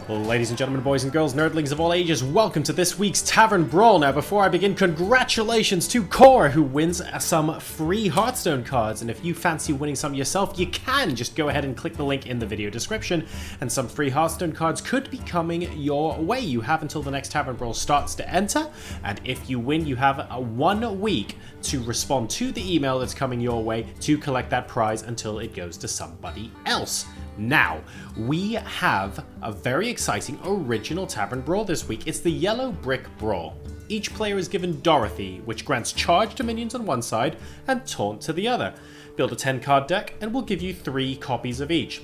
Ladies and gentlemen, boys and girls, nerdlings of all ages, welcome to this week's Tavern Brawl. Now, before I begin, congratulations to Core, who wins some free Hearthstone cards. And if you fancy winning some yourself, you can just go ahead and click the link in the video description, and some free Hearthstone cards could be coming your way. You have until the next Tavern Brawl starts to enter, and if you win, you have 1 week to respond to the email that's coming your way to collect that prize until it goes to somebody else. Now, we have a very exciting original Tavern Brawl this week. It's the Yellow Brick Brawl. Each player is given Dorothee, which grants charge to minions on one side and taunt to the other. Build a 10-card deck and we'll give you 3 copies of each.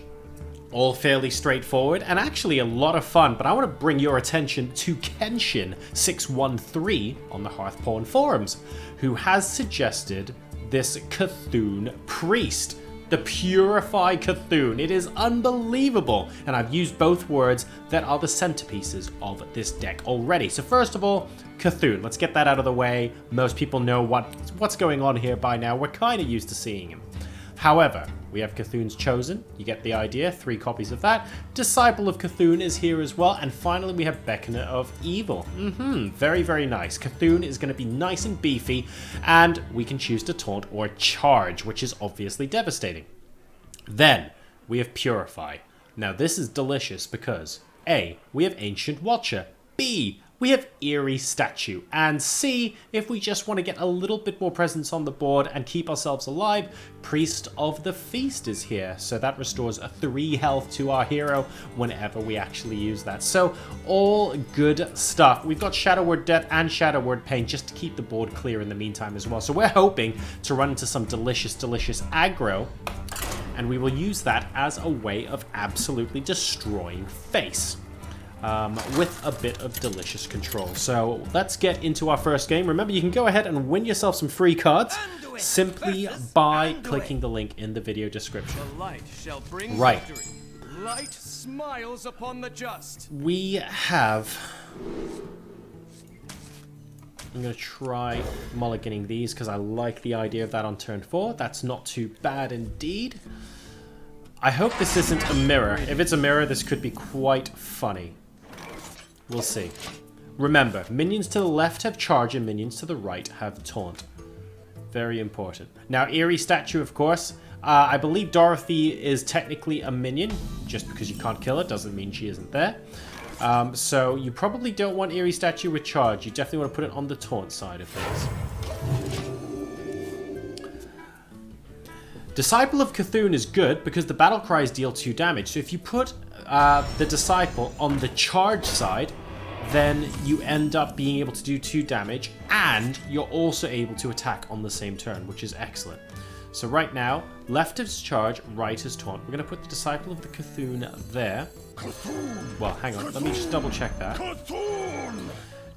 All fairly straightforward and actually a lot of fun, but I want to bring your attention to Kenshin613 on the Hearthstone forums, who has suggested this C'Thun Priest. The Purify C'Thun. It is unbelievable, and I've used both words that are the centerpieces of this deck already. So first of all, C'Thun. Let's get that out of the way. Most people know what's going on here by now. We're kind of used to seeing him. However, we have C'Thun's Chosen. You get the idea. 3 copies of that. Disciple of C'Thun is here as well. And finally, we have Beckoner of Evil. Very, very nice. C'Thun is going to be nice and beefy. And we can choose to taunt or charge, which is obviously devastating. Then, we have Purify. Now, this is delicious because A, we have Ancient Watcher. B, we have Eerie Statue. And C, if we just want to get a little bit more presence on the board and keep ourselves alive, Priest of the Feast is here. So that restores a 3 health to our hero whenever we actually use that. So all good stuff. We've got Shadow Word Death and Shadow Word Pain just to keep the board clear in the meantime as well. So we're hoping to run into some delicious aggro, and we will use that as a way of absolutely destroying face. With a bit of delicious control. So let's get into our first game. Remember, you can go ahead and win yourself some free cards simply by clicking the link in the video description. The light shall bring right. victory. Light smiles upon the just. We have... I'm going to try mulliganing these because I like the idea of that on turn 4. That's not too bad indeed. I hope this isn't a mirror. If it's a mirror, this could be quite funny. We'll see. Remember, minions to the left have charge and minions to the right have taunt. Very important. Now, Eerie Statue, of course. I believe Dorothee is technically a minion. Just because you can't kill her doesn't mean she isn't there. So you probably don't want Eerie Statue with charge. You definitely want to put it on the taunt side of things. Disciple of C'Thun is good because the battle cries deal 2 damage. So if you put the Disciple on the charge side, then you end up being able to do 2 damage, and you're also able to attack on the same turn, which is excellent. So right now, left is charge, right is taunt. We're going to put the Disciple of the C'Thun there. Well, hang on, let me just double check that.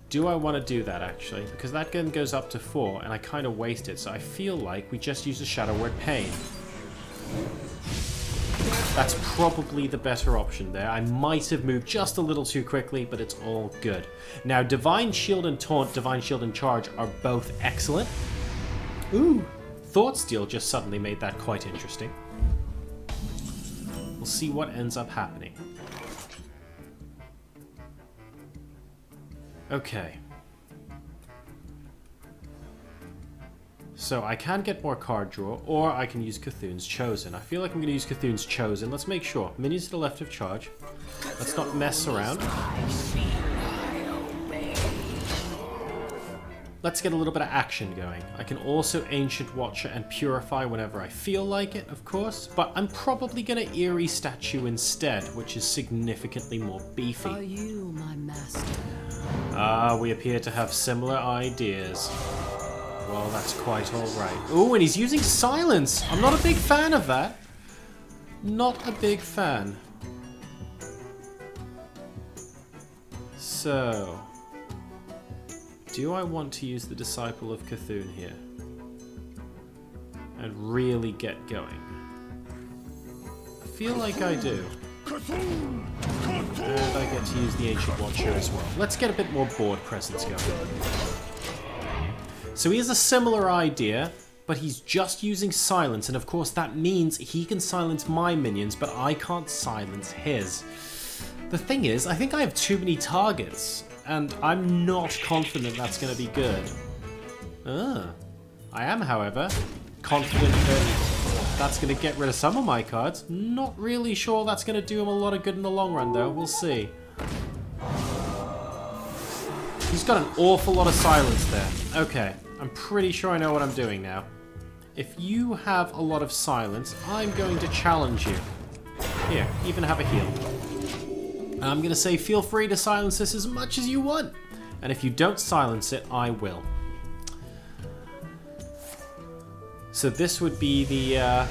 Do I want to do that, actually? Because that gun goes up to 4, and I kind of waste it, so I feel like we just use a Shadow Word Pain. That's probably the better option there. I might have moved just a little too quickly, but it's all good. Now, Divine Shield and Taunt, Divine Shield and Charge are both excellent. Ooh, Thought Steal just suddenly made that quite interesting. We'll see what ends up happening. Okay. So I can get more card draw, or I can use C'Thun's Chosen. I feel like I'm going to use C'Thun's Chosen. Let's make sure. Minions to the left of charge. Let's not mess around. Let's get a little bit of action going. I can also Ancient Watcher and Purify whenever I feel like it, of course. But I'm probably going to Eerie Statue instead, which is significantly more beefy. Are you my master? We appear to have similar ideas. Well, that's quite alright. Ooh, and he's using silence! I'm not a big fan of that. Not a big fan. So... do I want to use the Disciple of C'Thun here? And really get going? I feel like I do. And I get to use the Ancient Watcher as well. Let's get a bit more board presence going. So he has a similar idea, but he's just using silence, and of course that means he can silence my minions, but I can't silence his. The thing is, I think I have too many targets, and I'm not confident that's going to be good. I am, however, confident that that's going to get rid of some of my cards. Not really sure that's going to do him a lot of good in the long run, though. We'll see. He's got an awful lot of silence there. Okay, I'm pretty sure I know what I'm doing now. If you have a lot of silence, I'm going to challenge you. Here, even have a heal. I'm going to say feel free to silence this as much as you want. And if you don't silence it, I will. So this would be the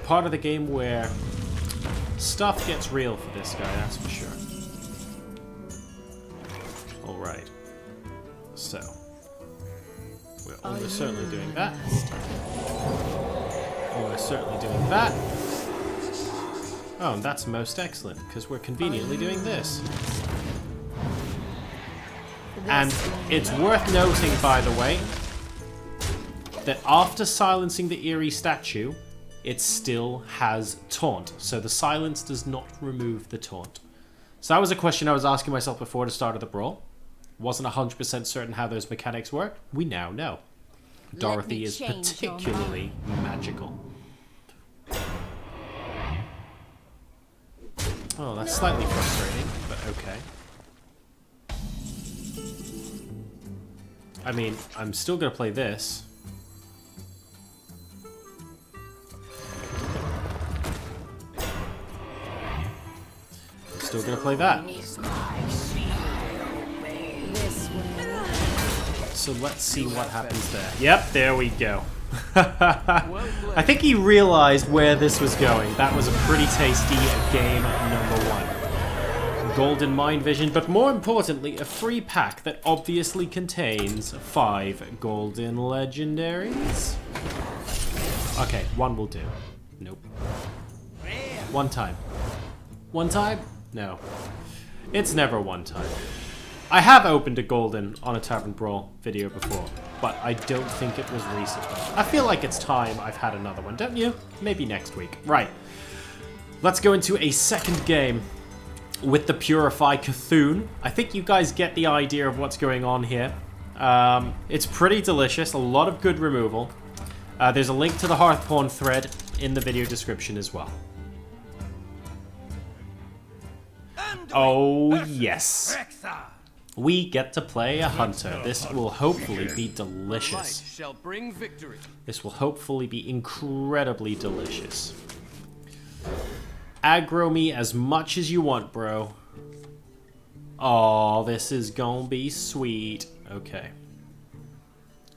part of the game where stuff gets real for this guy, that's for sure. Alright. So. We're almost certainly doing that. Almost certainly doing that. Oh, and that's most excellent, because we're conveniently doing this. And it's worth noting, by the way, that after silencing the eerie statue, it still has Taunt. So the silence does not remove the Taunt. So that was a question I was asking myself before the start of the brawl. Wasn't 100% certain how those mechanics work. We now know. Dorothee is particularly magical. Oh, that's slightly frustrating, but okay. I mean, I'm still going to play this. Still going to play that. So let's see what happens there. Yep, there we go. I think he realized where this was going. That was a pretty tasty game number 1. Golden Mind Vision, but more importantly, a free pack that obviously contains 5 golden legendaries. Okay, 1 will do. Nope. 1 time. 1 time? No. It's never 1 time. I have opened a golden on a Tavern Brawl video before, but I don't think it was recently. I feel like it's time I've had another one, don't you? Maybe next week. Right. Let's go into a second game with the Purify C'Thun. I think you guys get the idea of what's going on here. It's pretty delicious, a lot of good removal. There's a link to the Hearthstone thread in the video description as well. Oh, yes. We get to play a hunter. This will hopefully be delicious. This will hopefully be incredibly delicious. Aggro me as much as you want, bro. Oh, this is gonna be sweet. Okay.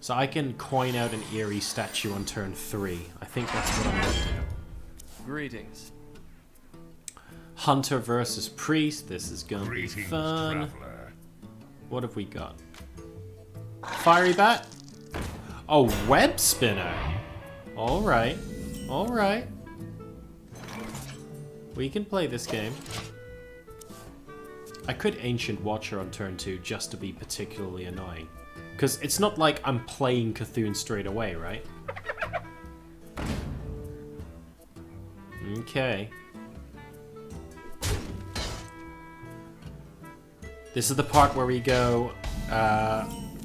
So I can coin out an eerie statue on turn 3. I think that's what I'm gonna do. Greetings. Hunter versus Priest. This is gonna be fun. Traveler. What have we got? Fiery Bat? Oh, Web Spinner. Alright. Alright. We can play this game. I could Ancient Watcher on turn 2 just to be particularly annoying. Because it's not like I'm playing C'Thun straight away, right? Okay. This is the part where we go,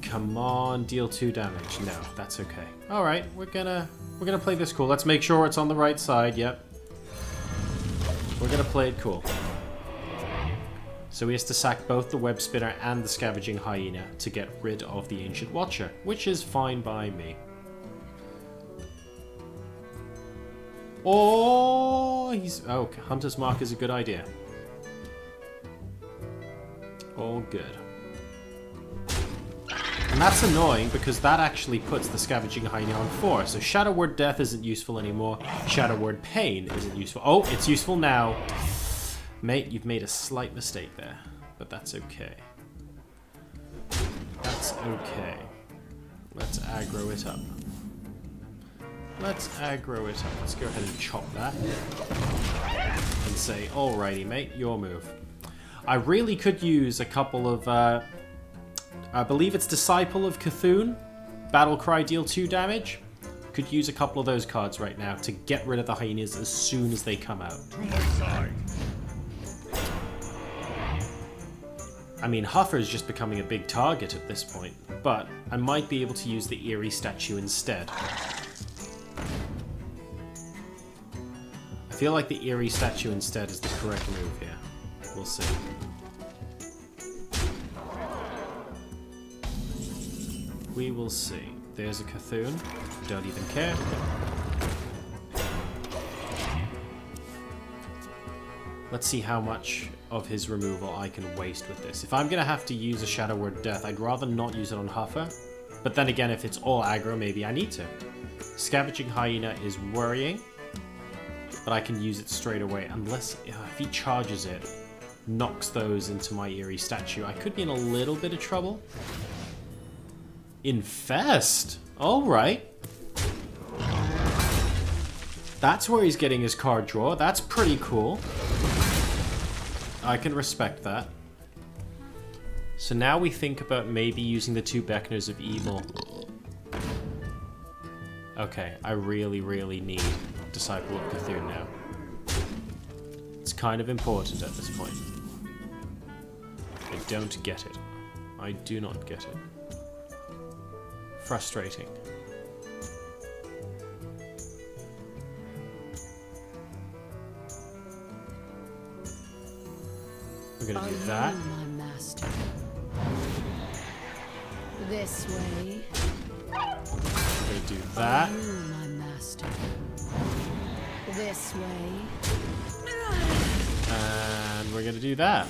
come on, deal 2 damage. No, that's okay. All right, we're gonna play this cool. Let's make sure it's on the right side. Yep. We're gonna play it cool. So he has to sack both the Web Spinner and the Scavenging Hyena to get rid of the Ancient Watcher, which is fine by me. Oh, Hunter's Mark is a good idea. All good. And that's annoying because that actually puts the Scavenging Hyena on 4. So Shadow Word Death isn't useful anymore. Shadow Word Pain isn't useful. Oh, it's useful now. Mate, you've made a slight mistake there. But that's okay. That's okay. Let's aggro it up. Let's aggro it up. Let's go ahead and chop that. And say, alrighty mate, your move. I really could use a couple of, I believe it's Disciple of C'Thun, Battle Cry, deal 2 damage. Could use a couple of those cards right now to get rid of the hyenas as soon as they come out. To my side. I mean, Huffer is just becoming a big target at this point, but I might be able to use the Eerie statue instead. I feel like the Eerie statue instead is the correct move here. We'll see. We will see. There's a C'Thun. Don't even care. Let's see how much of his removal I can waste with this. If I'm going to have to use a Shadow Word Death, I'd rather not use it on Huffer. But then again, if it's all aggro, maybe I need to. Scavenging Hyena is worrying, but I can use it straight away. Unless, if he charges it, knocks those into my Eerie statue, I could be in a little bit of trouble. Infest! Alright. That's where he's getting his card draw. That's pretty cool. I can respect that. So now we think about maybe using the 2 Beckoners of Evil. Okay, I really, really need Disciple of C'Thun now. It's kind of important at this point. I don't get it. I do not get it. Frustrating. We're gonna do that. My master. This way. We're gonna do that. My master. This way. And we're gonna do that.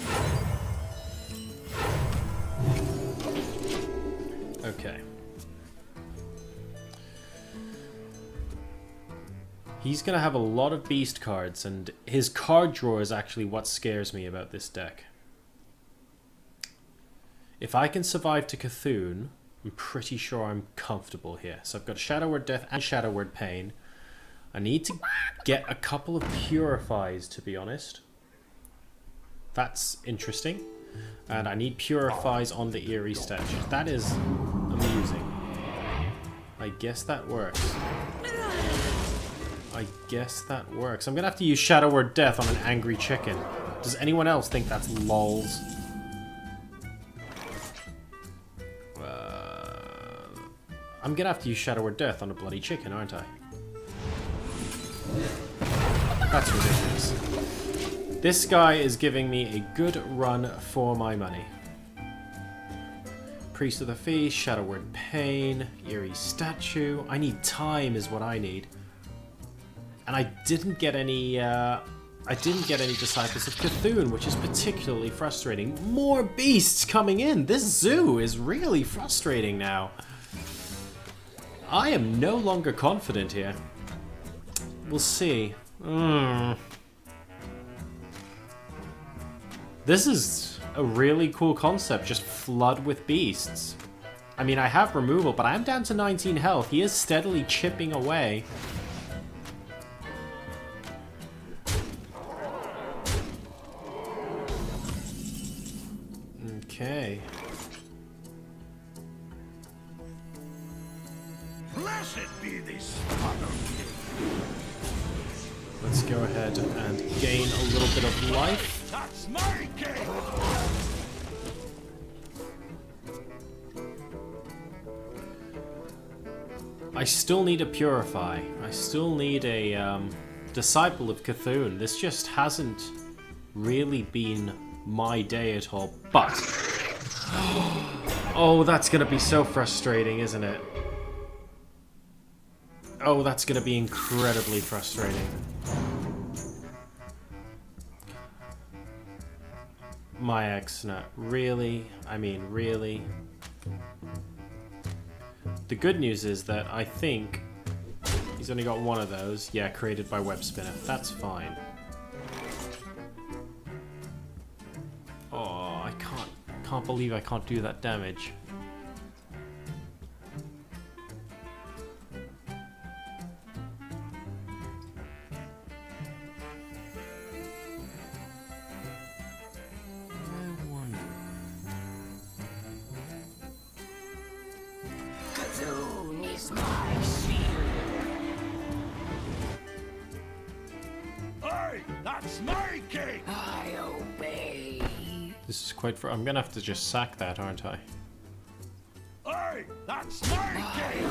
Okay. He's going to have a lot of beast cards, and his card draw is actually what scares me about this deck. If I can survive to C'Thun, I'm pretty sure I'm comfortable here. So I've got Shadow Word Death and Shadow Word Pain. I need to get a couple of Purifies, to be honest. That's interesting. And I need Purifies on the Eerie statue. That is amusing. I guess that works. I guess that works. I'm gonna have to use Shadow Word Death on an angry chicken. Does anyone else think that's lols? I'm gonna have to use Shadow Word Death on a bloody chicken, aren't I? That's ridiculous. This guy is giving me a good run for my money. Priest of the Feast, Shadow Word Pain, Eerie Statue. I need time is what I need. And I didn't get any Disciples of C'Thun, which is particularly frustrating. More beasts coming in! This zoo is really frustrating now. I am no longer confident here. We'll see. This is a really cool concept, just flood with beasts. I mean, I have removal, but I am down to 19 health. He is steadily chipping away. Okay. Blessed be this father. Let's go ahead and gain a little bit of life. That's my game. I still need a Purify. I still need a Disciple of C'Thun. This just hasn't really been my day at all. But oh, that's gonna be so frustrating, isn't it? Oh, that's gonna be incredibly frustrating. My ex-nut. Really? I mean, really? The good news is that I think he's only got one of those. Yeah, created by Web Spinner. That's fine. Oh, I can't believe I can't do that damage. C'Thun is my shield. Hey, that's my game. I obey. This is quite I'm gonna have to just sack that, aren't I? Hey, that's my game!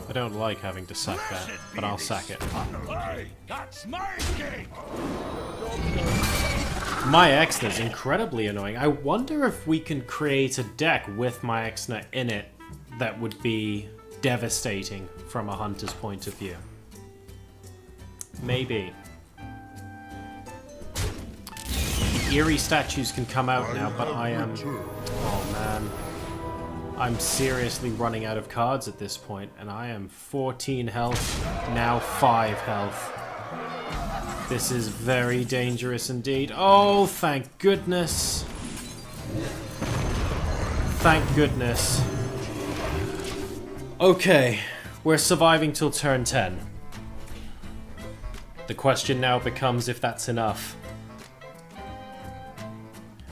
I don't like having to sack that, but I'll sack it. Hey, that's my game! My Exna is incredibly annoying. I wonder if we can create a deck with my Exna in it that would be devastating from a hunter's point of view. Maybe. The eerie statues can come out now, but I am... Oh man. I'm seriously running out of cards at this point, and I am 14 health, now 5 health. This is very dangerous indeed. Oh, thank goodness. Thank goodness. Okay, we're surviving till turn 10. The question now becomes if that's enough.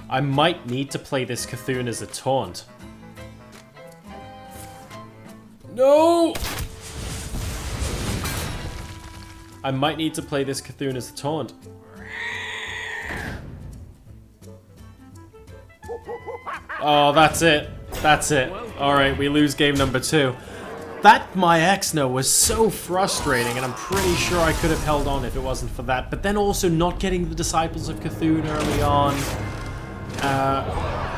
I might need to play this C'Thun as a taunt. No! I might need to play this C'Thun as a taunt. Oh, that's it. That's it. Alright, we lose game number 2. That my Exna was so frustrating, and I'm pretty sure I could have held on if it wasn't for that. But then also not getting the Disciples of C'Thun early on.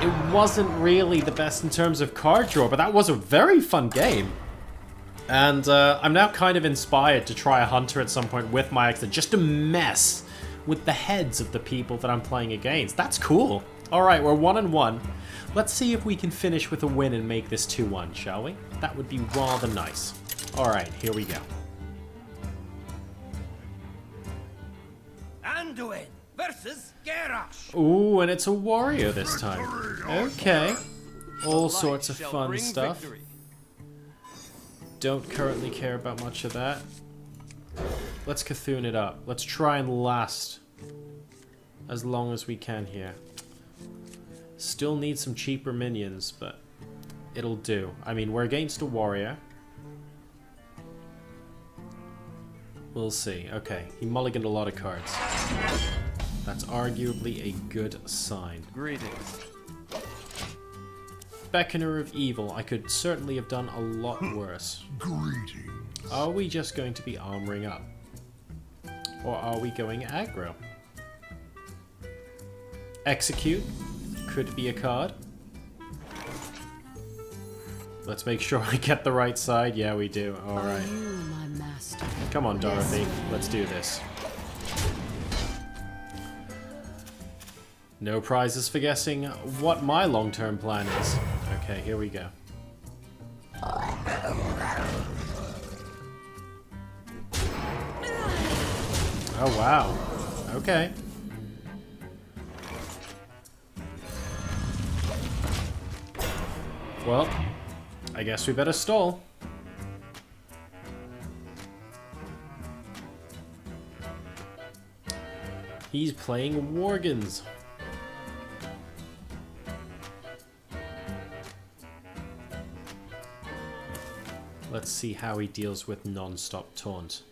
It wasn't really the best in terms of card draw, but that was a very fun game. And I'm now kind of inspired to try a hunter at some point with my Exna, just to mess with the heads of the people that I'm playing against. That's cool. Alright, we're 1-1. Let's see if we can finish with a win and make this 2-1, shall we? That would be rather nice. Alright, here we go. Anduin versus Garrosh. Ooh, and it's a warrior this time. Okay. All sorts of fun stuff. Don't currently care about much of that. Let's C'Thun it up. Let's try and last as long as we can here. Still need some cheaper minions, but it'll do. I mean, we're against a warrior. We'll see. Okay, he mulliganed a lot of cards. That's arguably a good sign. Greetings. Beckoner of Evil. I could certainly have done a lot worse. Greetings. Are we just going to be armoring up? Or are we going aggro? Execute could be a card. Let's make sure I get the right side. Yeah, we do. Alright. Come on, Dorothee. Let's do this. No prizes for guessing what my long-term plan is. Okay, here we go. Oh, wow. Okay. Well, I guess we better stall. He's playing Worgans. Let's see how he deals with non-stop taunt.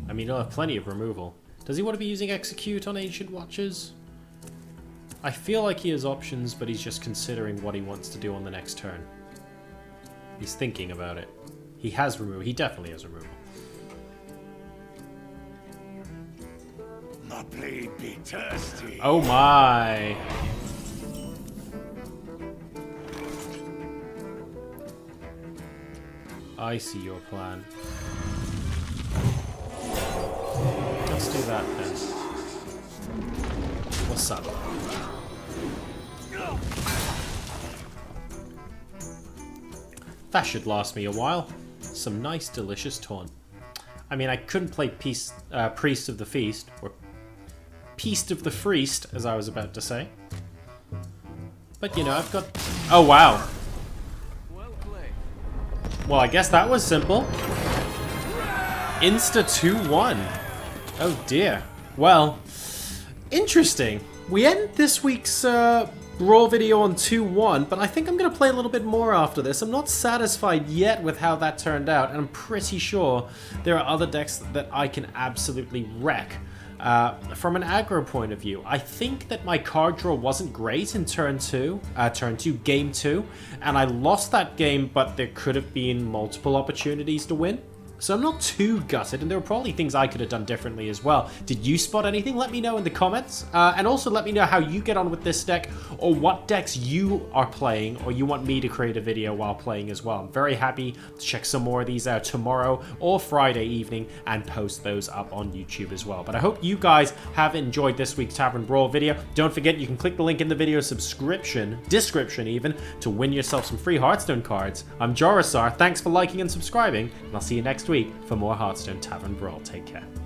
I mean, he'll have plenty of removal. Does he want to be using Execute on Ancient Watchers? I feel like he has options, but he's just considering what he wants to do on the next turn. He's thinking about it. He has removal. He definitely has removal. My blade be thirsty. Oh my! I see your plan. Let's do that then. What's up? That should last me a while. Some nice, delicious taunt. I mean, I couldn't play Priest of the Feast, or Peast of the Freest, as I was about to say. But, you know, I've got... Oh, wow. Well, I guess that was simple. Insta 2-1. Oh, dear. Well, interesting. We end this week's Brawl video on 2-1, but I think I'm going to play a little bit more after this. I'm not satisfied yet with how that turned out, and I'm pretty sure there are other decks that I can absolutely wreck. From an aggro point of view, I think that my card draw wasn't great in turn 2, game 2, and I lost that game, but there could have been multiple opportunities to win. So I'm not too gutted, and there were probably things I could have done differently as well. Did you spot anything? Let me know in the comments. And also let me know how you get on with this deck, or what decks you are playing, or you want me to create a video while playing as well. I'm very happy to check some more of these out tomorrow or Friday evening and post those up on YouTube as well. But I hope you guys have enjoyed this week's Tavern Brawl video. Don't forget, you can click the link in the video description even, to win yourself some free Hearthstone cards. I'm Jorasar, thanks for liking and subscribing, and I'll see you next week for more Hearthstone Tavern Brawl. Take care.